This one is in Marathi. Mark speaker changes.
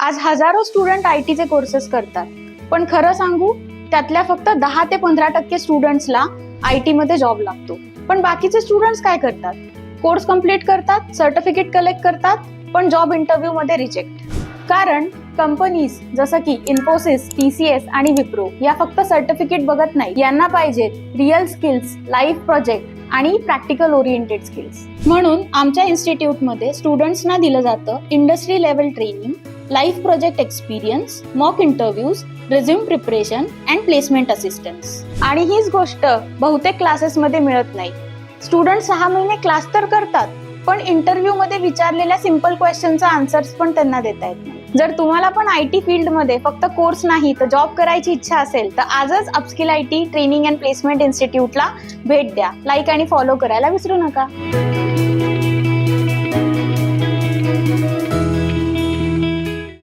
Speaker 1: आज हजारो स्टुडंट आयटीचे कोर्सेस करतात, पण खरं सांगू त्यातल्या फक्त 10 ते 15% स्टुडंट्सला आयटी मध्ये जॉब लागतो. पण बाकीचे स्टुडंट्स काय करतात? कोर्स कम्प्लीट करतात, सर्टिफिकेट कलेक्ट करतात, पण जॉब इंटरव्ह्यू मध्ये रिजेक्ट. कारण कंपनीज जसं की इन्फोसिस, TCS आणि विप्रो या फक्त सर्टिफिकेट बघत नाही, यांना पाहिजे रिअल स्किल्स, लाईव्ह प्रोजेक्ट आणि प्रॅक्टिकल ओरिएंटेड स्किल्स. म्हणून आमच्या इन्स्टिट्यूटमध्ये स्टुडंट्सना दिलं जातं industry level training, live project experience, mock interviews, resume preparation and placement assistance. आणि हीच गोष्ट बहुतेक क्लासेसमध्ये मिळत नाही. स्टुडंट 6 महिने क्लास तर करतात, पण इंटरव्ह्यू मध्ये विचारलेल्या सिंपल क्वेश्चनचा आन्सर्स पण त्यांना देता येत नाही. जर तुम्हाला पण आयटी फील्ड मध्ये फक्त कोर्स नाही तर जॉब करायची इच्छा असेल तर आजच upskill IT training and placement इन्स्टिट्यूटला भेट द्या. लाईक आणि फॉलो करायला विसरू नका.